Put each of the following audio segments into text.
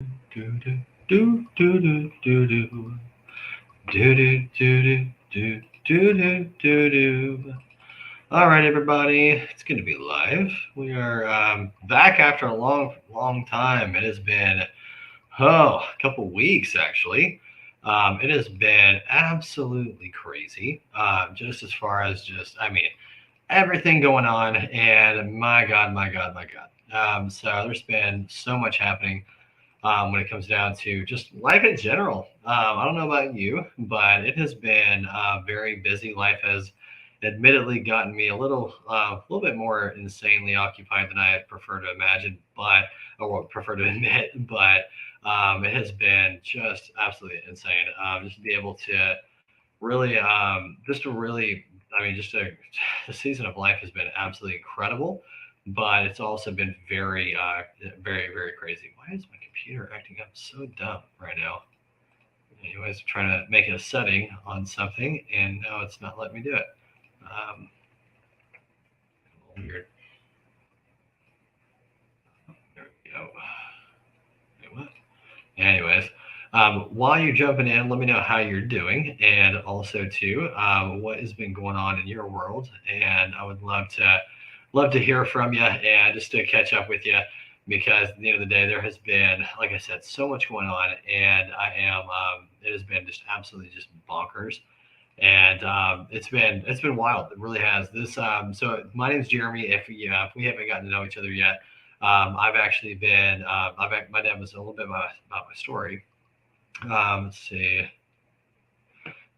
Do do do do do do do do do do do do do do do. All right, everybody, it's good to be live. We are back after a long time. It has been a couple weeks actually. It has been absolutely crazy. Just as far as everything going on, and my God. So there's been so much happening when it comes down to just life in general. I don't know about you, but it has been very busy. Life has admittedly gotten me a little bit more insanely occupied than I prefer to imagine, or prefer to admit. But it has been just absolutely insane. Just to be able to really, just to really, I mean, just a, the season of life has been absolutely incredible, but it's also been very crazy. Why is my computer acting up so dumb right now? Anyways, trying to make it a setting on something, and now it's not letting me do it. Weird. There we go. Wait, what? Anyways, while you're jumping in, let me know how you're doing, and also too, what has been going on in your world. And I would love to hear from you and just to catch up with you, because at the end of the day, there has been, like I said, so much going on, and it has been just absolutely just bonkers. And it's been wild. It really has. So my name's Jeremy. If we haven't gotten to know each other yet, I've actually been. My dad was a little bit about my story. Let's see.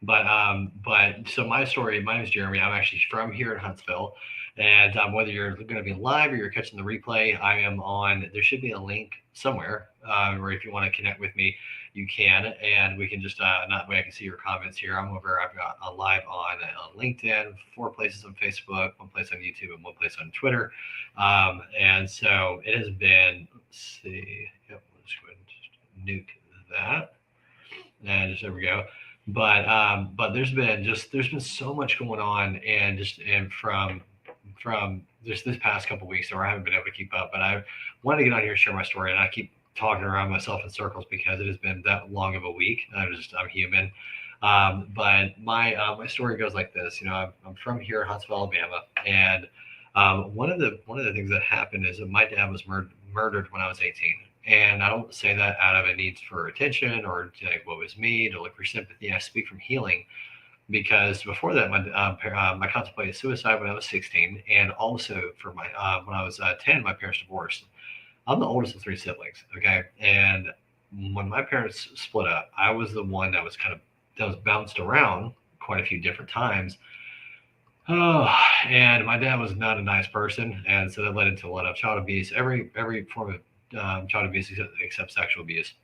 But so my story. My name is Jeremy. I'm actually from here in Huntsville, and whether you're going to be live or you're catching the replay, I am on. There should be a link somewhere where if you want to connect with me, you can, and we can just not way I can see your comments here. I've got a live on LinkedIn, 4 places on Facebook, 1 place on YouTube, and 1 place on Twitter. And so it has been. Let's see. Yep. Let's go ahead and just nuke that. And just there we go. But there's been so much going on, and from just this past couple weeks, or I haven't been able to keep up. But I wanted to get on here and share my story, and I keep talking around myself in circles because it has been that long of a week. I'm human. But my story goes like this. I'm from here, Huntsville, Alabama, and one of the things that happened is that my dad was murdered when I was 18. And I don't say that out of a need for attention or to like what was me to look for sympathy. I speak from healing because before that, I contemplated suicide when I was 16, and also for my when I was 10, my parents divorced. I'm the oldest of 3 siblings. Okay, and when my parents split up, I was the one that was bounced around quite a few different times. Oh, and my dad was not a nice person, and so that led into a lot of child abuse, every form of child abuse except sexual abuse.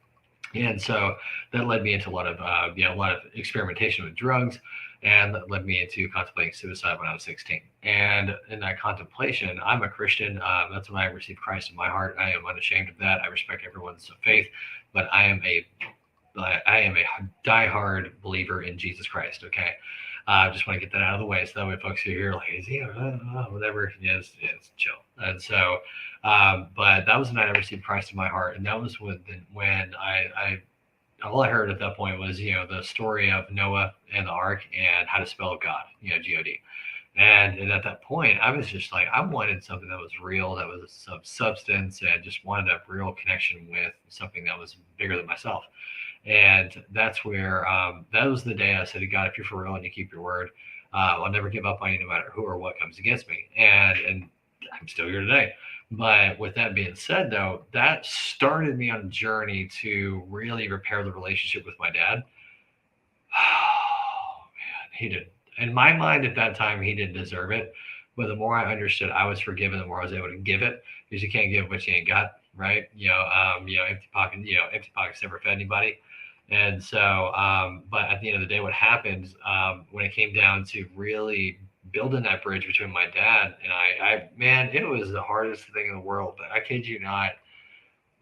And so that led me into a lot of experimentation with drugs, and that led me into contemplating suicide when I was 16. And in that contemplation, I'm a Christian. That's when I received Christ in my heart. I am unashamed of that. I respect everyone's faith, but I am a diehard believer in Jesus Christ. Okay, I just want to get that out of the way, so that way folks who hear like, is he whatever? Yes, chill. And so, but that was the night I received Christ in my heart, and that was when I all I heard at that point was the story of Noah and the ark and how to spell God, God. And at that point, I was just like, I wanted something that was real, that was some substance, and just wanted a real connection with something that was bigger than myself. And that's where that was the day I said to God, if you're for real and you keep your word, I'll never give up on you no matter who or what comes against me. And I'm still here today. But with that being said, though, that started me on a journey to really repair the relationship with my dad. Oh man, he did. In my mind at that time, he didn't deserve it. But the more I understood I was forgiven, the more I was able to give it. Because you can't give what you ain't got, right? Empty pocket. Empty pockets never fed anybody. And so, but at the end of the day, what happened when it came down to really building that bridge between my dad and man, it was the hardest thing in the world. But I kid you not,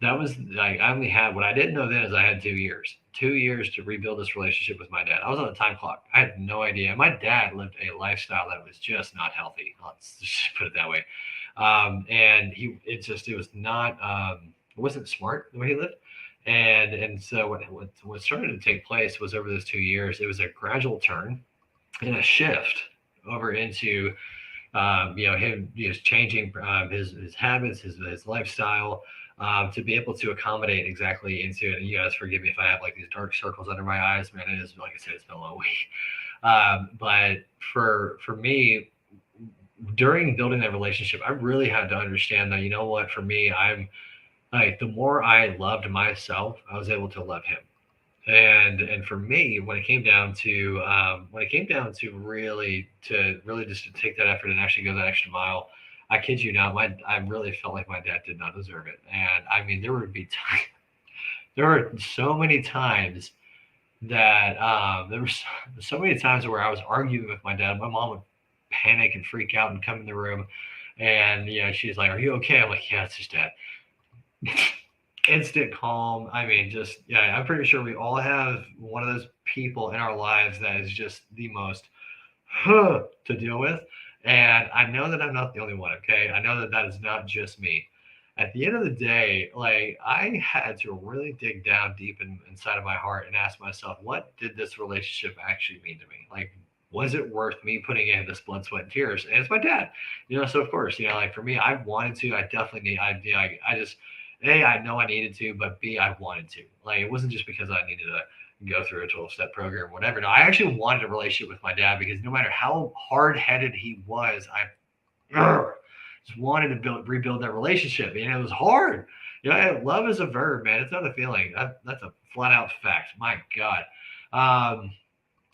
that was like I only had what I didn't know then is I had 2 years, 2 years to rebuild this relationship with my dad. I was on a time clock. I had no idea. My dad lived a lifestyle that was just not healthy. Let's just put it that way. And it was not, it wasn't smart the way he lived. And so what started to take place was over those 2 years, it was a gradual turn and a shift over into him changing his habits, his lifestyle, to be able to accommodate exactly into it. And you guys forgive me if I have like these dark circles under my eyes, man. It is, like I said, it's been a long week. But for me, during building that relationship, I really had to understand that, you know what, for me, I'm like, the more I loved myself, I was able to love him. And for me, when it came down to really just to take that effort and actually go that extra mile, I kid you not, I really felt like my dad did not deserve it. And I mean, there were so many times that there were so many times where I was arguing with my dad. My mom would panic and freak out and come in the room, and she's like, "Are you okay?" I'm like, "Yeah, it's just dad." Instant calm. I mean, just yeah, I'm pretty sure we all have one of those people in our lives that is just the most to deal with. And I know that I'm not the only one, okay? I know that that is not just me. At the end of the day, like I had to really dig down deep inside of my heart and ask myself, what did this relationship actually mean to me? Like, was it worth me putting in this blood, sweat, and tears? And it's my dad, so of course, like for me, I wanted to, I definitely need, I just, A, I know I needed to, but B, I wanted to. Like, it wasn't just because I needed to go through a 12-step program or whatever. No, I actually wanted a relationship with my dad because no matter how hard headed he was, I just wanted to rebuild that relationship. It was hard. Love is a verb, man. It's not a feeling. That's a flat out fact. My God. Um,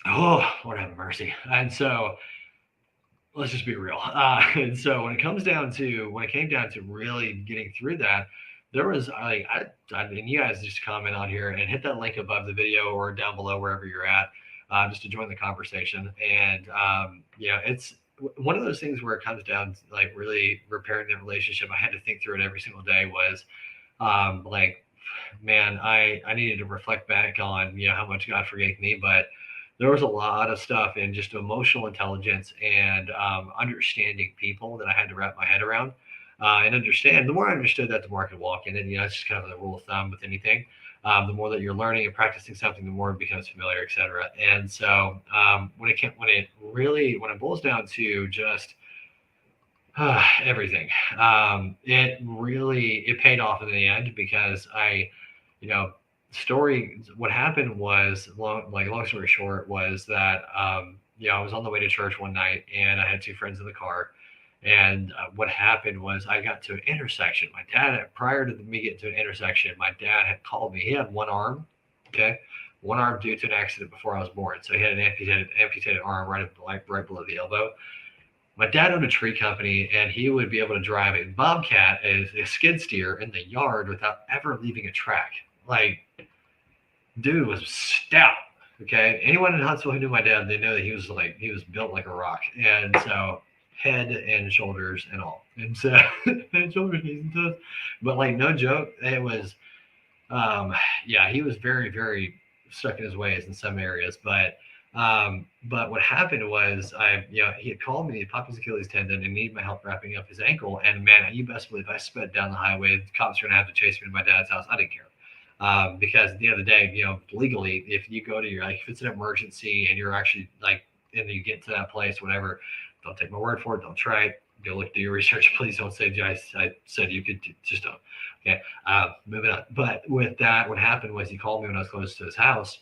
oh, Lord have mercy. And so let's just be real. And so when it came down to really getting through that, there was like I mean, you guys just comment on here and hit that link above the video or down below wherever you're at, just to join the conversation. And it's one of those things where it comes down to like really repairing the relationship. I had to think through it every single day. Was like, man, I needed to reflect back on how much God forgave me, but there was a lot of stuff in just emotional intelligence and understanding people that I had to wrap my head around and understand. The more I understood that, the more I could walk in it. It's just kind of the rule of thumb with anything. The more that you're learning and practicing something, the more it becomes familiar, etc. And so when it boils down to just everything, it paid off in the end because you know, what happened was long story short was that I was on the way to church one night and I had two friends in the car. And what happened was I got to an intersection. My dad, prior to me getting to an intersection, my dad had called me. He had one arm, okay, one arm due to an accident before I was born. So he had an amputated arm right below the elbow. My dad owned a tree company, and he would be able to drive a bobcat as a skid steer in the yard without ever leaving a track. Like, dude was stout. Okay, anyone in Huntsville who knew my dad, they know that he was built like a rock, and so head and shoulders and all, and so head, shoulders, knees, and toes. But like, no joke, it was, he was very, very stuck in his ways in some areas, but what happened was he had called me, he popped his Achilles tendon and needed my help wrapping up his ankle. And man, you best believe I sped down the highway. The cops were gonna have to chase me to my dad's house. I didn't care. Because at the end of the day, legally, if you go to if it's an emergency and you're actually and you get to that place, whatever, don't take my word for it. Don't try it. Go do your research. Please don't say I said you could just don't. Okay. Moving on. But with that, what happened was he called me when I was close to his house,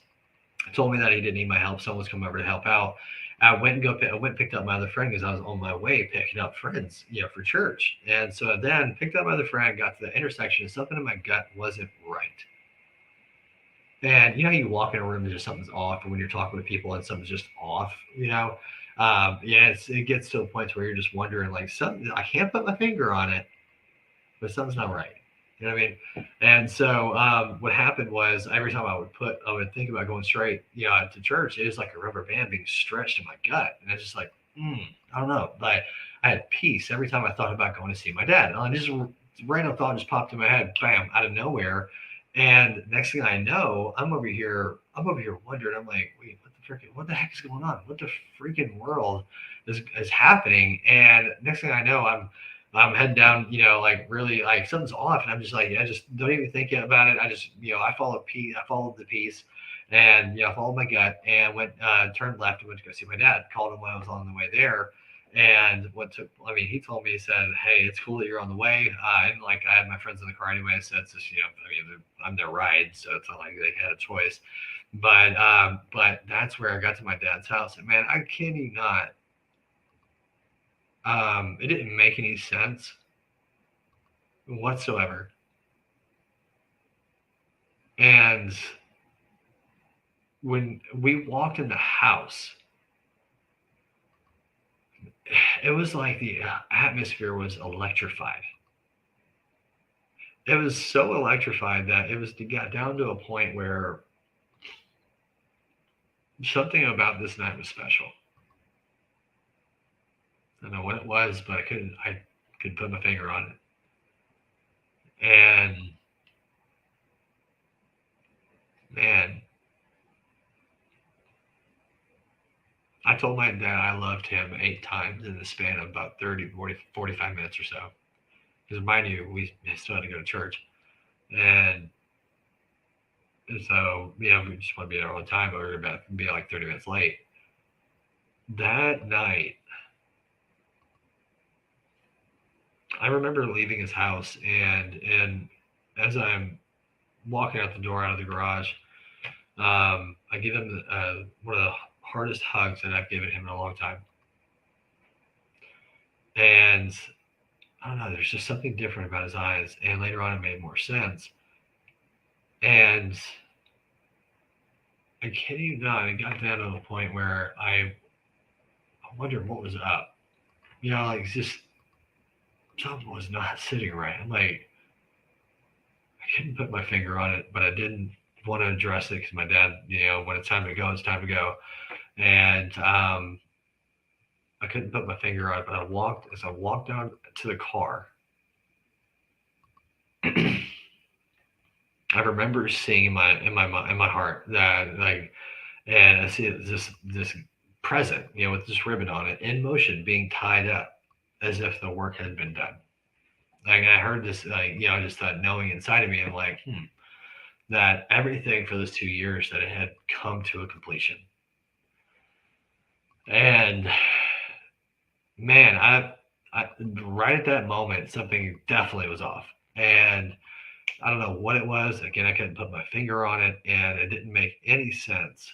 told me that he didn't need my help. Someone was coming over to help out. I went and picked up my other friend because I was on my way picking up friends, for church. And so then picked up my other friend, got to the intersection, and something in my gut wasn't right. And you walk in a room and just something's off, or when you're talking with people and something's just off, it gets to a point where you're just wondering, like, something, I can't put my finger on it, but something's not right. You know what I mean? And so what happened was every time I would think about going straight, to church, it was like a rubber band being stretched in my gut. And I was just like, I don't know. But I had peace every time I thought about going to see my dad. And just a random thought just popped in my head, bam, out of nowhere. And next thing I know, I'm over here wondering, I'm like, wait, what the heck is going on? What the freaking world is happening? And next thing I know, I'm heading down, like really like something's off, and I'm just like, I just don't even think about it. I just, I followed the piece, and followed my gut and went, turned left and went to go see my dad. Called him when I was on the way there, and I mean, he told me, he said, "Hey, it's cool that you're on the way." And like I had my friends in the car anyway, so it's just, I mean, I'm their ride, so it's not like they had a choice. But that's where I got to my dad's house, and man, I kid you not, it didn't make any sense whatsoever. And when we walked in the house, it was like the atmosphere was electrified. It was so electrified that it got down to a point where something about this night was special. I don't know what it was, but I could put my finger on it. And man, I told my dad I loved him 8 times in the span of about 30, 40, 45 minutes or so. Because mind you, we still had to go to church. And so, we just want to be there all the time, but we were about to be like 30 minutes late. That night, I remember leaving his house, and as I'm walking out the door out of the garage, I give him one of the hardest hugs that I've given him in a long time. And I don't know, there's just something different about his eyes. And later on, it made more sense. And I kid you not, it got down to the point where I wondered what was up. Like just something was not sitting right. I'm like, I couldn't put my finger on it, but I didn't want to address it because my dad, when it's time to go, it's time to go. And I couldn't put my finger on it, but as I walked down to the car, I remember seeing in my heart that like, and I see this present, with this ribbon on it in motion, being tied up as if the work had been done. Like I heard this, like, just that knowing inside of me, I'm like, that everything for those 2 years that it had come to a completion. And man, I right at that moment, something definitely was off, and I don't know what it was. Again, I couldn't put my finger on it, and it didn't make any sense.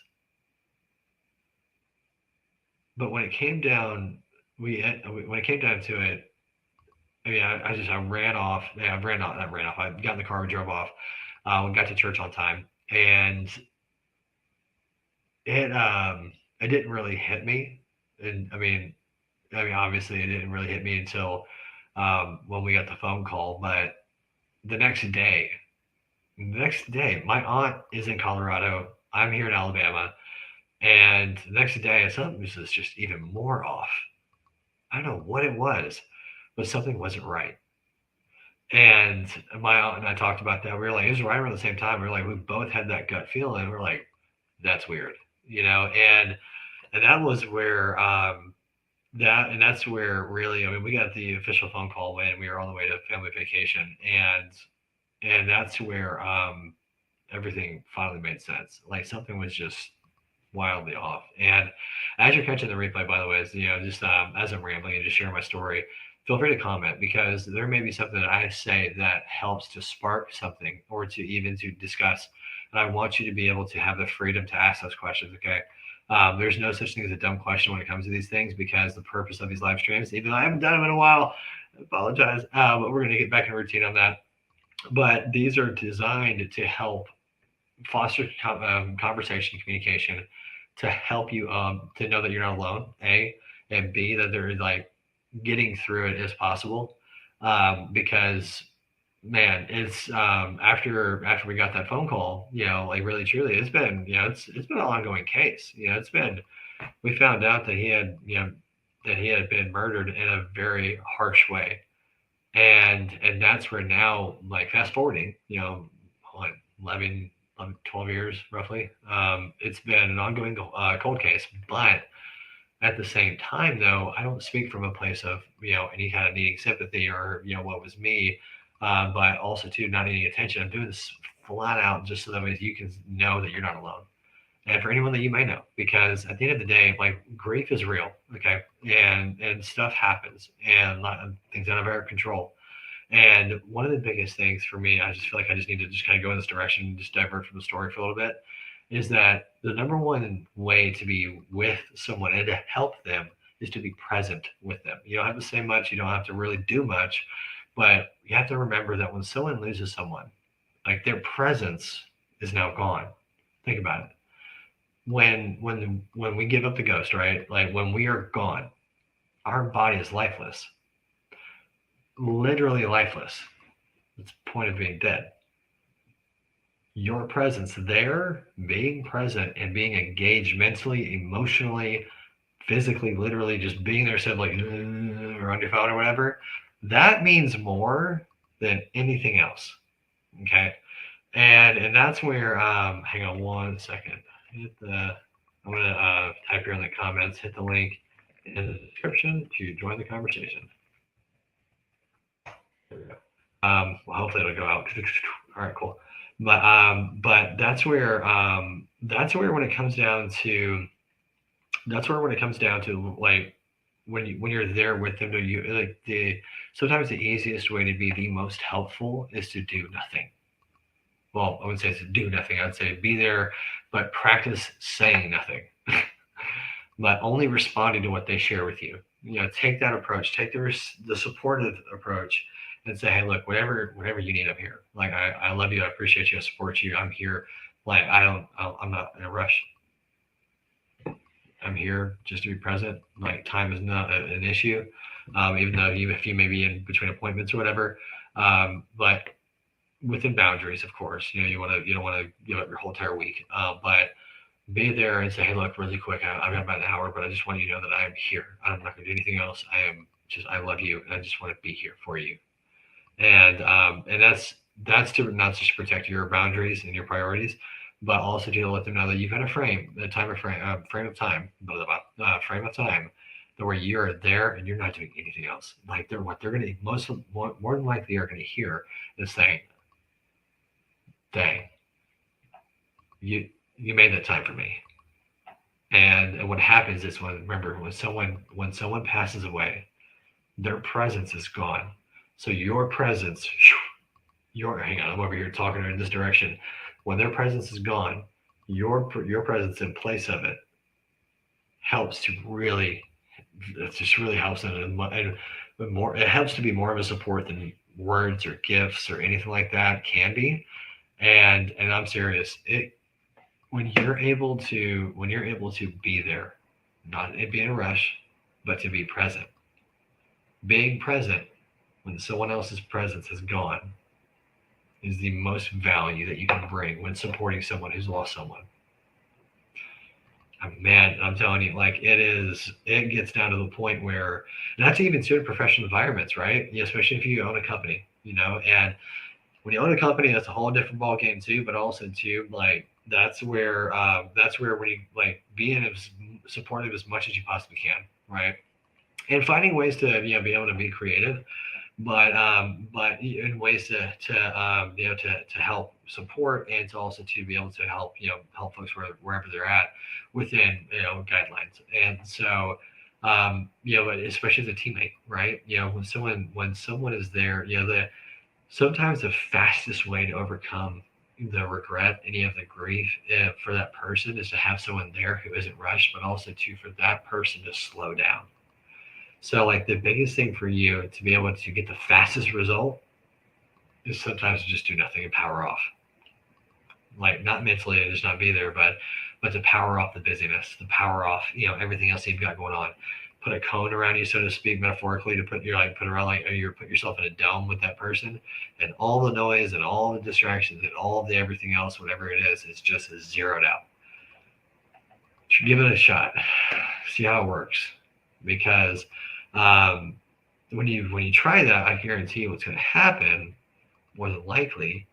But when it came down, when it came down to it, I mean, I ran off. Yeah, I ran off. I ran off. I got in the car, we drove off. We got to church on time, and it didn't really hit me. And I mean, obviously, it didn't really hit me until when we got the phone call. But the next day, my aunt is in Colorado. I'm here in Alabama, and the next day, something was just even more off. I don't know what it was, but something wasn't right. And my aunt and I talked about that. We were like, it was right around the same time. We were like, we both had that gut feeling. We are like, that's weird, and that was where that's where really, I mean, we got the official phone call when we were on the way to family vacation, and that's where everything finally made sense. Like something was just wildly off. And as you're catching the replay, by the way, just as I'm rambling and just sharing my story, feel free to comment because there may be something that I say that helps to spark something or to even to discuss. And I want you to be able to have the freedom to ask those questions. Okay. There's no such thing as a dumb question when it comes to these things because the purpose of these live streams, even though I haven't done them in a while, I apologize, but we're going to get back in routine on that. But these are designed to help foster conversation, communication, to help you to know that you're not alone, A, and B, that they're like getting through it as possible. Because man, it's after we got that phone call, like really truly, it's been it's been an ongoing case. We found out that he had that he had been murdered in a very harsh way, and that's where now, like fast forwarding, like 11, 12 years roughly, it's been an ongoing cold case, but At the same time, though, I don't speak from a place of, any kind of needing sympathy or, what was me, but also too not needing attention. I'm doing this flat out just so that way you can know that you're not alone. And for anyone that you may know, because at the end of the day, like grief is real, okay, and stuff happens, and things out of our control. And one of the biggest things for me, I just feel like I just need to just kind of go in this direction and just divert from the story for a little bit, is that the number one way to be with someone and to help them is to be present with them. You don't have to say much, you don't have to really do much, but you have to remember that when someone loses someone, like their presence is now gone. Think about it. When we give up the ghost, right? Like when we are gone, our body is lifeless, literally lifeless. It's the point of being dead. Your presence there, being present and being engaged mentally, emotionally, physically, literally, just being there, said like or on your phone or whatever, that means more than anything else. Okay, and that's where hang on one second. I'm gonna type here in the comments. Hit the link in the description to join the conversation. There we go. Well, hopefully it'll go out. All right, cool. But that's where when it comes down to like when you're there with them, you like sometimes the easiest way to be the most helpful is to do nothing. Well, I wouldn't say to do nothing. I'd say be there, but practice saying nothing, but only responding to what they share with you. Take that approach. Take the supportive approach, and say, hey, look, whatever you need, I'm here. Like I love you. I appreciate you. I support you. I'm here. Like I'm not in a rush. I'm here just to be present. Like time is not an issue, even though if you may be in between appointments or whatever. But within boundaries, of course. You don't want to give up your whole entire week, but be there and say, hey, look, really quick, I've got about an hour, but I just want you to know that I am here. I'm not going to do anything else. I love you, and I just want to be here for you. And that's to not just protect your boundaries and your priorities, but also to let them know that you've got frame of time, frame of time, where you're there and you're not doing anything else. Like what they're going to more than likely are going to hear is saying, "Dang, you made that time for me." And what happens is when someone passes away, their presence is gone. So your presence, hang on, I'm over here talking in this direction. When their presence is gone, your presence in place of it helps to really, it just really helps, and more. It helps to be more of a support than words or gifts or anything like that can be. And I'm serious. When you're able to be there, not be in a rush, but to be present. Being present when someone else's presence is gone is the most value that you can bring when supporting someone who's lost someone. Man, I'm telling you, like it gets down to the point where, and that's even in professional environments, right? Especially if you own a company, and when you own a company, that's a whole different ball game too. But also too, like that's where when you like being as supportive as much as you possibly can, right? And finding ways to be able to be creative, but in ways to help support and to also to be able to help folks wherever they're at within guidelines. And so but especially as a teammate, right? When someone is there, sometimes the fastest way to overcome the regret, any of the grief for that person is to have someone there who isn't rushed, but also for that person to slow down. So like the biggest thing for you to be able to get the fastest result is sometimes to just do nothing and power off. Like not mentally and just not be there, but to power off the busyness, to power off, everything else you've got going on. Put a cone around you, so to speak, metaphorically, to put around like you put yourself in a dome with that person, and all the noise and all the distractions and all the everything else, whatever it is just zeroed out. Give it a shot. See how it works. Because when you try that, I guarantee you what's going to happen, more than likely,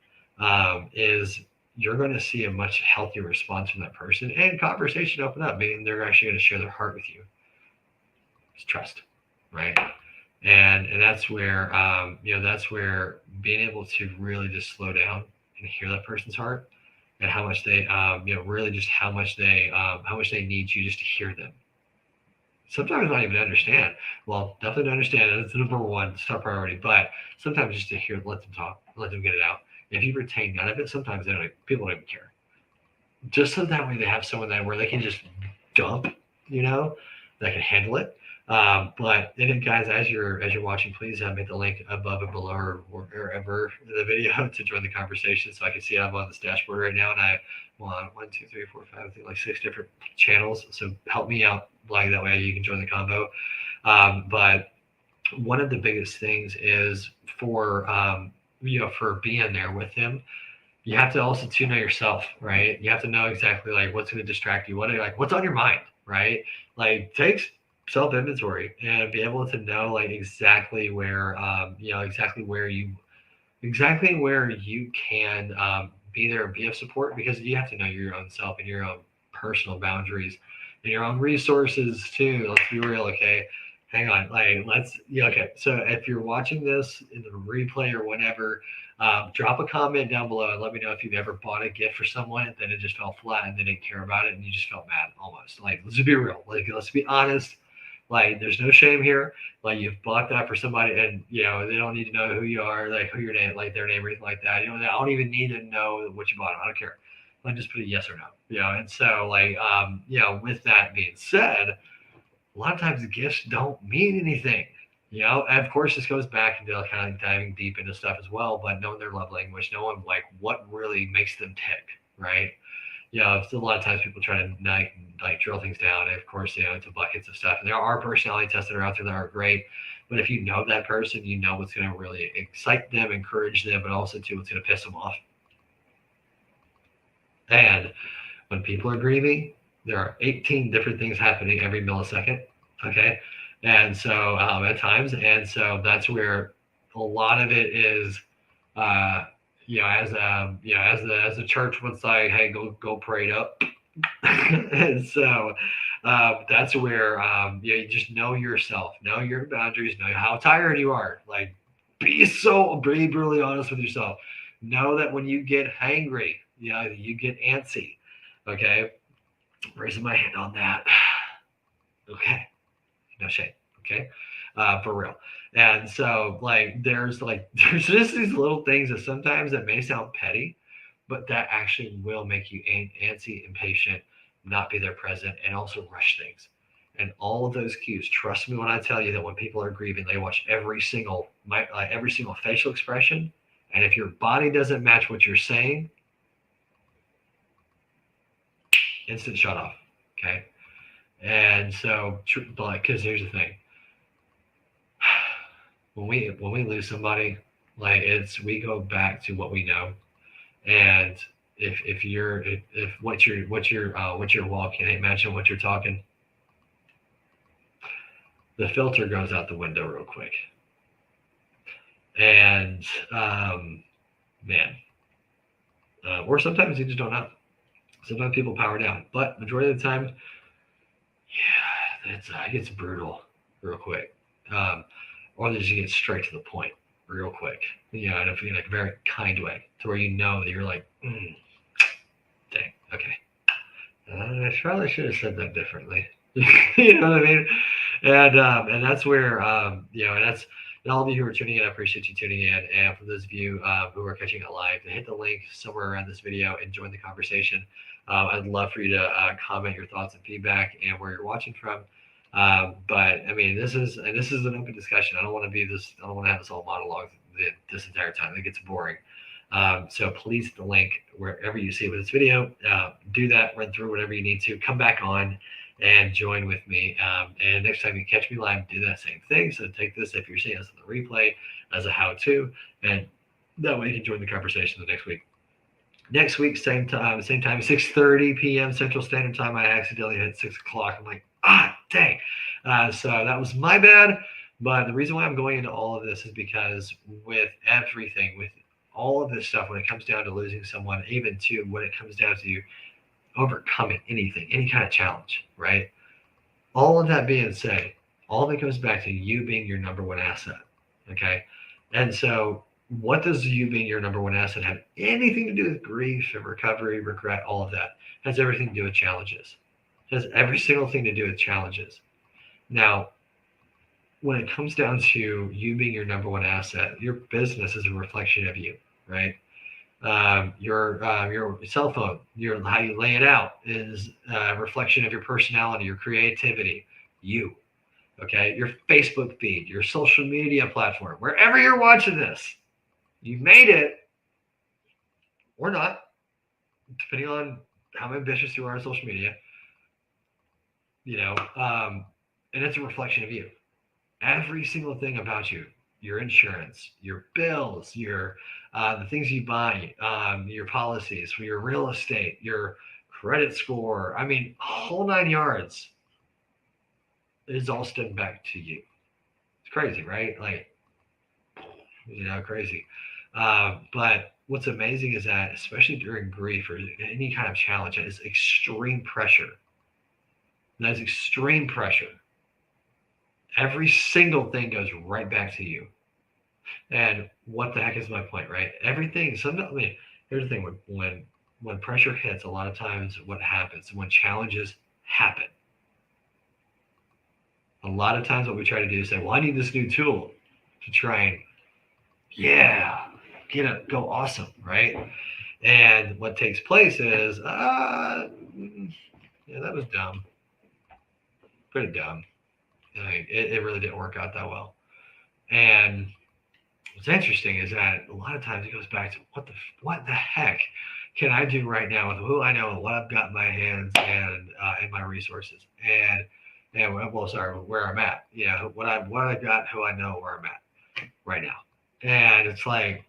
is you're going to see a much healthier response from that person, and conversation open up, meaning they're actually going to share their heart with you. It's trust, right? And that's where that's where being able to really just slow down and hear that person's heart and how much they really just how much they need you just to hear them. Sometimes not even understand. Well, definitely to understand. That's the number one. It's top priority. But sometimes just to hear, let them talk, let them get it out. If you retain none of it, sometimes people don't even care. Just so that way they have someone that where they can just dump, you know, that can handle it. But then, guys, as you're watching, please make the link above and below or wherever in the video to join the conversation, so I can see I'm on this dashboard right now, and I want 1, 2, 3, 4, 5, I think like 6 different channels. So help me out, like that way you can join the convo. But one of the biggest things is for for being there with him, you have to also to know yourself, right? You have to know exactly like what's going to distract you, what's on your mind, right? Like take self inventory and be able to know like exactly where you can be there and be of support, because you have to know your own self and your own personal boundaries and your own resources too. Let's be real, okay? Hang on, like okay. So if you're watching this in the replay or whatever, drop a comment down below and let me know if you've ever bought a gift for someone and then it just fell flat and they didn't care about it and you just felt mad almost. Like, let's be real. Like, let's be honest. Like, there's no shame here. Like, you've bought that for somebody and, they don't need to know who you are, like who your name, like their name or anything like that. I don't even need to know what you bought. I don't care. Like, just put a yes or no, and so like, with that being said, a lot of times the gifts don't mean anything. And of course, this goes back into kind of diving deep into stuff as well, but knowing their love language, knowing like what really makes them tick, right? It's a lot of times people try to like drill things down, and of course, into buckets of stuff. And there are personality tests that are out there that are great, but if you know that person, you know what's going to really excite them, encourage them, but also too what's going to piss them off. And when people are grieving, there are 18 different things happening every millisecond. Okay. And so at times, and so that's where a lot of it is, as the church would say, hey, go pray it up. And so that's where you just know yourself, know your boundaries, know how tired you are. Like, be brutally honest with yourself. Know that when you get hangry, you get antsy. Okay, raising my hand on that. Okay, no shame. Okay, for real. And so like there's just these little things that sometimes that may sound petty, but that actually will make you antsy, impatient, not be there present, and also rush things. And all of those cues, trust me when I tell you that when people are grieving, they watch every single facial expression. And if your body doesn't match what you're saying, instant shut off. Okay. And so, because here's the thing, when we lose somebody, like we go back to what we know, and if what you're walking ain't matching what you're talking, the filter goes out the window real quick. And man, or sometimes you just don't know. Sometimes people power down, but majority of the time, it gets brutal real quick. Or they just get straight to the point real quick, in a very kind way, to where that you're like, dang, okay. I probably should have said that differently. You know what I mean? And that's where, and that's, and all of you who are tuning in, I appreciate you tuning in. And for those of you who are catching it live, to hit the link somewhere around this video and join the conversation. I'd love for you to comment your thoughts and feedback and where you're watching from. But I mean, this is an open discussion. I don't want to have this all monologue this entire time. It gets boring. So please hit the link wherever you see with this video. Do that, run through whatever you need to, come back on and join with me. And next time you catch me live, do that same thing. So take this, if you're seeing this on the replay, as a how-to, and that way you can join the conversation the next week. Next week, same time, 6:30 p.m. Central Standard Time. I accidentally hit 6 o'clock. I'm like, dang. So that was my bad. But the reason why I'm going into all of this is because with everything, with all of this stuff, when it comes down to losing someone, even to when it comes down to overcoming anything, any kind of challenge, right? All of that being said, All of it goes back to you being your number one asset. Okay. And so, what does you being your number one asset have anything to do with grief and recovery, regret, all of that? It has everything to do with challenges. It has every single thing to do with challenges. Now, when it comes down to you being your number one asset, your business is a reflection of you, right? Your cell phone, your how you lay it out is a reflection of your personality, your creativity, you. Okay, your Facebook feed, your social media platform, wherever you're watching this, you made it or not, depending on how ambitious you are on social media. You know, and it's a reflection of you. Every single thing about you, your insurance, your bills, your the things you buy, your policies, your real estate, your credit score. I mean, whole 9 yards is all stemmed back to you. It's crazy, right? Like, crazy. But what's amazing is that, especially during grief or any kind of challenge, that is extreme pressure. That is extreme pressure. Every single thing goes right back to you. And what the heck is my point, right? Everything. Sometimes, I mean, here's the thing: when pressure hits, a lot of times what happens when challenges happen. A lot of times, what we try to do is say, "Well, I need this new tool to try and, yeah, get it go awesome, right?" And what takes place is, yeah, that was dumb, pretty dumb. Like, it really didn't work out that well. And what's interesting is that a lot of times it goes back to what the heck can I do right now with who I know and what I've got in my hands and my resources and well, sorry, where I'm at. What I got, who I know, where I'm at right now. And it's like,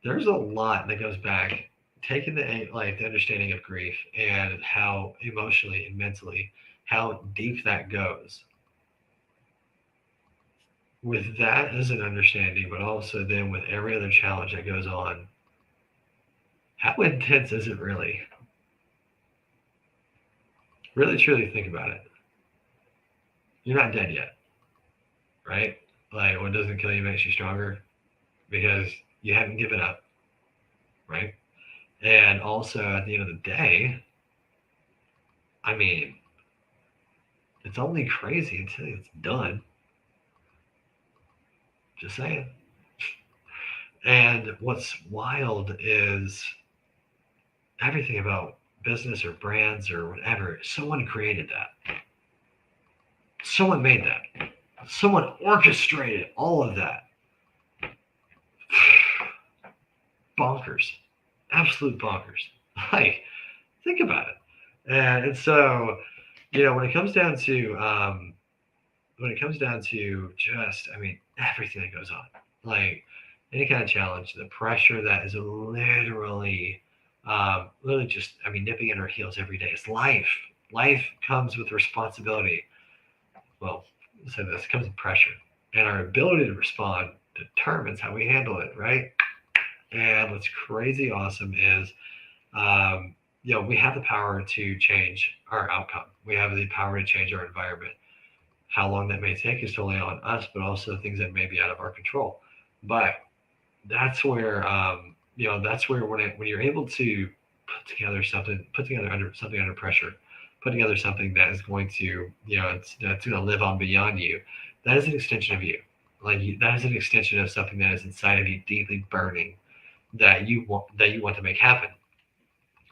there's a lot that goes back taking the understanding of grief and how emotionally and mentally how deep that goes. With that as an understanding, but also then with every other challenge that goes on, how intense is it really? Really, truly think about it. You're not dead yet, right? Like, what doesn't kill you makes you stronger because you haven't given up, right? And also, at the end of the day, I mean, it's only crazy until it's done. Just saying. And what's wild is everything about business or brands or whatever, someone created that. Someone made that. Someone orchestrated all of that. Bonkers. Absolute bonkers. Like, think about it. And so, when it comes down to just, I mean, everything that goes on, like any kind of challenge, the pressure that is literally just, I mean, nipping at our heels every day. It's life. Life comes with responsibility. Well, so this comes with pressure, and our ability to respond determines how we handle it, right? And what's crazy awesome is, we have the power to change our outcome. We have the power to change our environment. How long that may take is totally on us, but also things that may be out of our control. But that's where when you're able to put together something under pressure, put together something that is going to that's going to live on beyond you. That is an extension of you. That is an extension of something that is inside of you, deeply burning, that you want to make happen.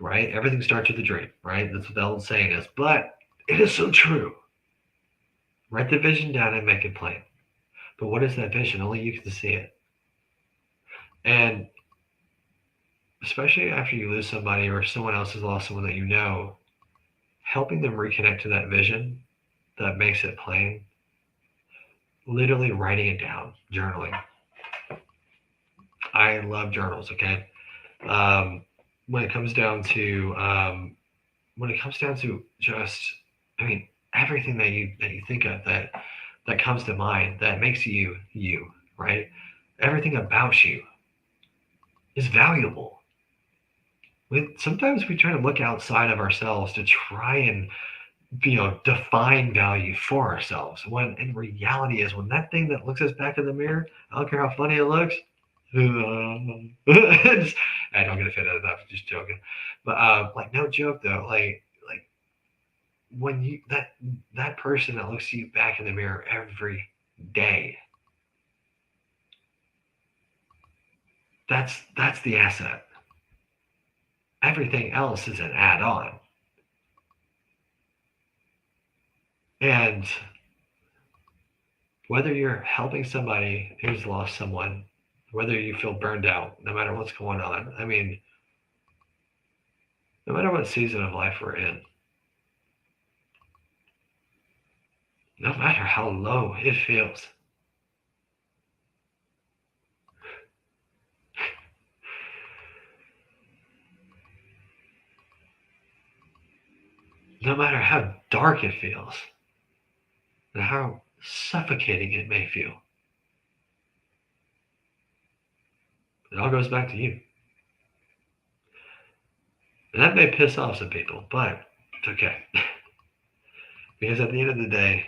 Right? Everything starts with a dream. Right? That's what the old saying is. But it is so true. Write the vision down and make it plain. But what is that vision? Only you can see it. And especially after you lose somebody or someone else has lost someone that you know, helping them reconnect to that vision that makes it plain, literally writing it down, journaling. I love journals, okay? When it comes down to just, I mean, everything that you think of that comes to mind that makes you, right? Everything about you is valuable. Sometimes we try to look outside of ourselves to try and define value for ourselves. When in reality is when that thing that looks us back in the mirror, I don't care how funny it looks. I don't get offended enough, just joking. But like no joke though, like when you that person that looks at you back in the mirror every day, that's the asset. Everything else is an add-on. And whether you're helping somebody who's lost someone, whether you feel burned out, no matter what's going on, I mean, no matter what season of life we're in, no matter how low it feels, no matter how dark it feels, and how suffocating it may feel, it all goes back to you. And that may piss off some people, but it's okay. Because at the end of the day,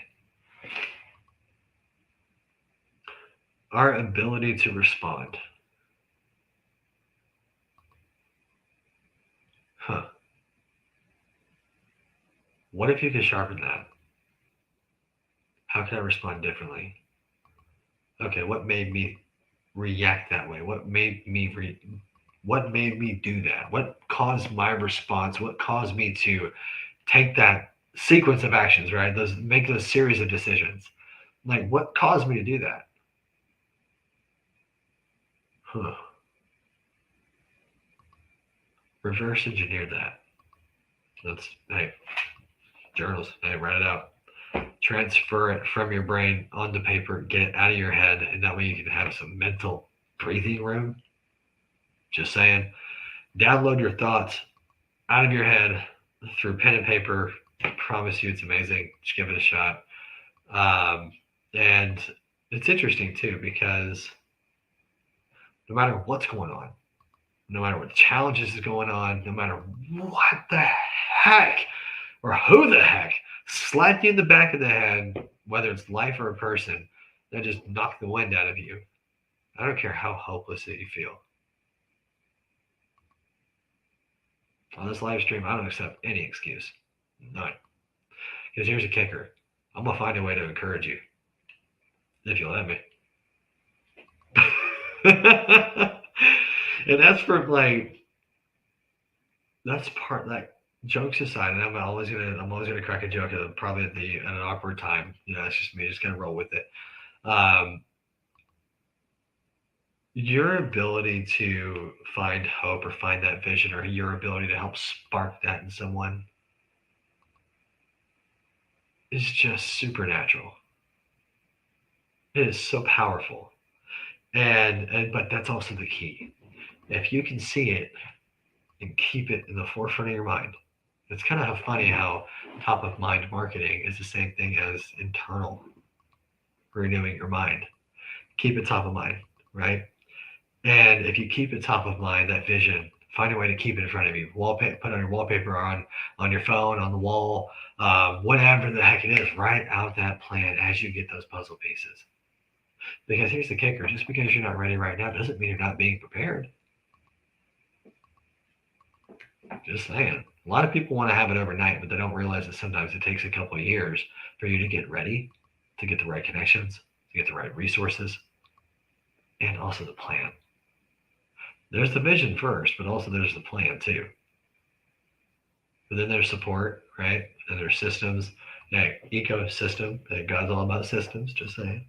our ability to respond, huh, what if you could sharpen that? How can I respond differently? Okay, what made me react that way? What made me do that? What caused my response? What caused me to take that sequence of actions, right? Those make those series of decisions. Like what caused me to do that? Huh. Reverse engineer that. That's hey, journals. Hey, write it out. Transfer it from your brain onto paper, get it out of your head, and that way you can have some mental breathing room. Just saying. Download your thoughts out of your head through pen and paper. I promise you it's amazing. Just give it a shot. And it's interesting too because no matter what's going on, no matter what challenges is going on, no matter what the heck or who the heck slapped you in the back of the head, whether it's life or a person, that just knocked the wind out of you. I don't care how hopeless that you feel. On this live stream, I don't accept any excuse. None. Because here's a kicker. I'm going to find a way to encourage you. If you'll let me. And that's for like, that's part like jokes aside, and I'm always gonna crack a joke probably at an awkward time. It's just me, just gonna roll with it. Your ability to find hope or find that vision or your ability to help spark that in someone is just supernatural. It is so powerful. And but that's also the key. If you can see it and keep it in the forefront of your mind, it's kind of funny how top of mind marketing is the same thing as internal renewing your mind. Keep it top of mind, right? And if you keep it top of mind, that vision, find a way to keep it in front of you. Wallpaper, put on your wallpaper on your phone, on the wall, whatever the heck it is. Write out that plan as you get those puzzle pieces. Because here's the kicker: just because you're not ready right now doesn't mean you're not being prepared. Just saying. A lot of people want to have it overnight, but they don't realize that sometimes it takes a couple of years for you to get ready, to get the right connections, to get the right resources, and also the plan. There's the vision first, but also there's the plan too. But then there's support, right? And there's systems, ecosystem. God's all about systems, just saying.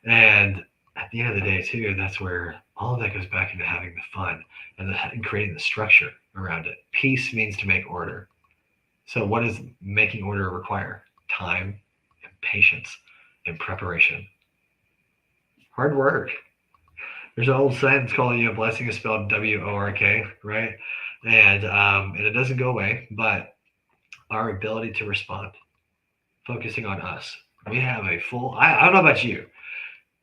And at the end of the day, too, that's where all of that goes back into having the fun and creating the structure around it. Peace means to make order. So what does making order require? Time and patience and preparation. Hard work. There's an old saying that's called, blessing is spelled W-O-R-K, right? And it doesn't go away, but our ability to respond, focusing on us. We have a I don't know about you.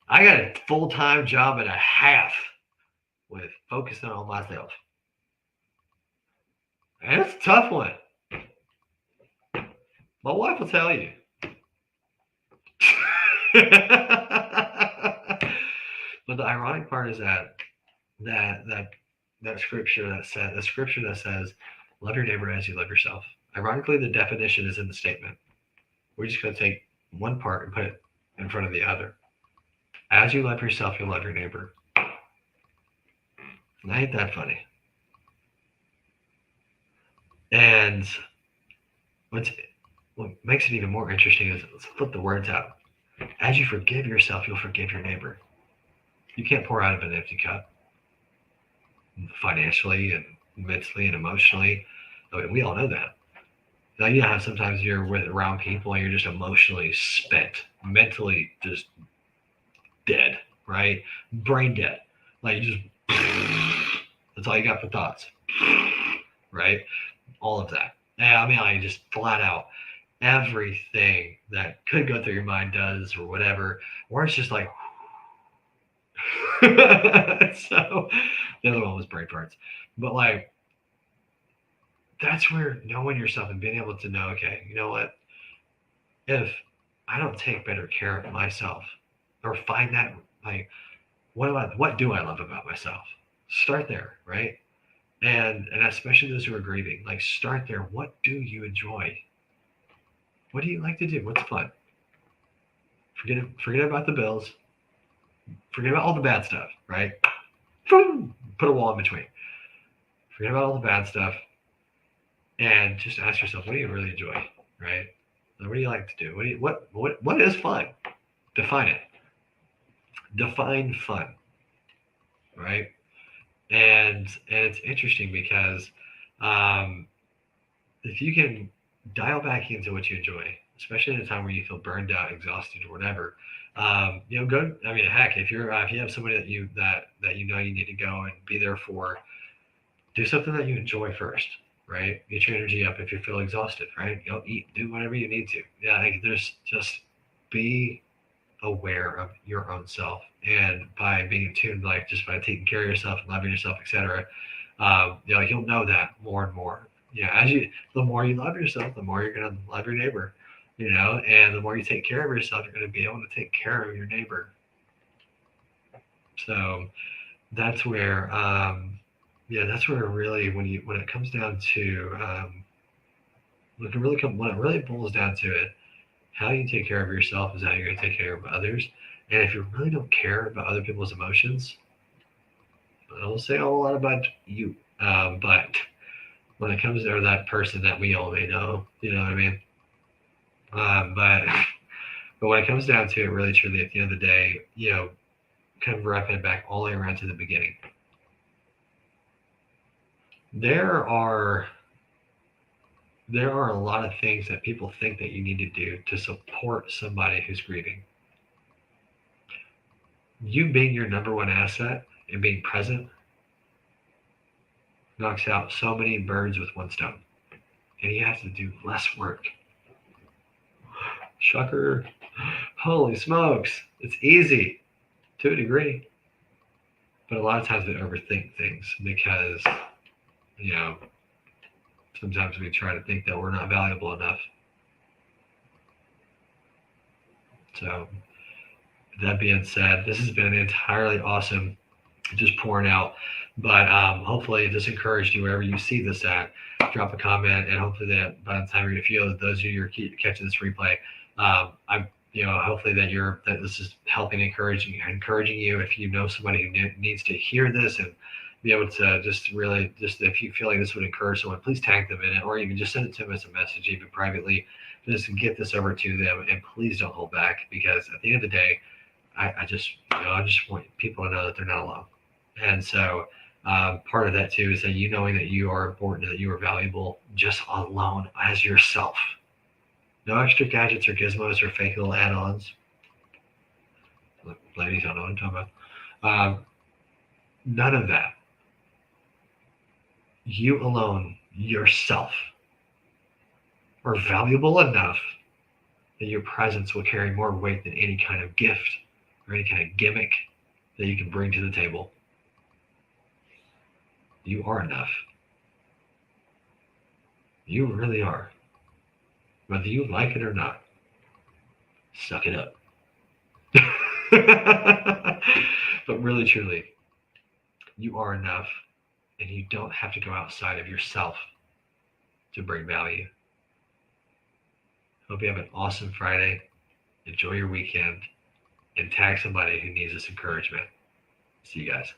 I got a full-time job and a half with focusing on myself. And it's a tough one. My wife will tell you. But the ironic part is that that that scripture that said the scripture that says, "Love your neighbor as you love yourself." Ironically, the definition is in the statement. We're just going to take one part and put it in front of the other. As you love yourself, you'll love your neighbor. And ain't that funny? And what's what makes it even more interesting is let's flip the words out. As you forgive yourself, you'll forgive your neighbor. You can't pour out of an empty cup, financially and mentally and emotionally. I mean, we all know that. Now, you have sometimes you're with around people and you're just emotionally spent, mentally just dead, right? Brain dead. Like you just that's all you got for thoughts, right? All of that. And I mean, I just flat out everything that could go through your mind does or whatever, or it's just like so the other one was brain parts. But like that's where knowing yourself and being able to know, okay, you know what? If I don't take better care of myself or find that like what do I love about myself? Start there, right? And especially those who are grieving, like start there. What do you enjoy? What do you like to do? What's fun? Forget about the bills. Forget about all the bad stuff, right? Put a wall in between. Forget about all the bad stuff and just ask yourself, what do you really enjoy, right? What do you like to do? What is fun? Define it. Define fun, right? And it's interesting because um, if you can dial back into what you enjoy, especially in a time where you feel burned out, exhausted, or whatever, go. I mean, heck, if you have somebody that you know you need to go and be there for, do something that you enjoy first, right? Get your energy up if you feel exhausted, right? Go eat, do whatever you need to. Yeah, like there's just be aware of your own self, and by being attuned, like just by taking care of yourself and loving yourself, etc. You'll know that more and more. Yeah, the more you love yourself, the more you're gonna love your neighbor. And the more you take care of yourself, you're gonna be able to take care of your neighbor. So that's where, that's where really when it comes down to when it really boils down to it, how you take care of yourself is how you're going to take care of others. And if you really don't care about other people's emotions, I don't say a whole lot about you. But when it comes to that person that we all may know, you know what I mean? But but when it comes down to it, really truly, at the end of the day, kind of wrapping it back all the way around to the beginning. There are a lot of things that people think that you need to do to support somebody who's grieving. You being your number one asset and being present knocks out so many birds with one stone. And you have to do less work. Shocker. Holy smokes. It's easy to a degree. But a lot of times we overthink things because, sometimes we try to think that we're not valuable enough. So, that being said, this has been entirely awesome, just pouring out. But hopefully, this encouraged you wherever you see this at. Drop a comment, and hopefully that by the time you're feel those of you who are catching this replay, I'm hopefully that this is helping encouraging you. If you know somebody who needs to hear this and be able to just if you feel like this would encourage someone, please tag them in it, or even just send it to them as a message, even privately. Just get this over to them, and please don't hold back, because at the end of the day, I just want people to know that they're not alone. And so part of that too is that knowing that you are important, that you are valuable, just alone as yourself. No extra gadgets or gizmos or fake little add-ons. Ladies, I know what I'm talking about. None of that. You alone, yourself, are valuable enough that your presence will carry more weight than any kind of gift or any kind of gimmick that you can bring to the table. You are enough. You really are. whether you like it or not. Suck it up. But really, truly, you are enough, and you don't have to go outside of yourself to bring value. Hope you have an awesome Friday. Enjoy your weekend and tag somebody who needs this encouragement. See you guys.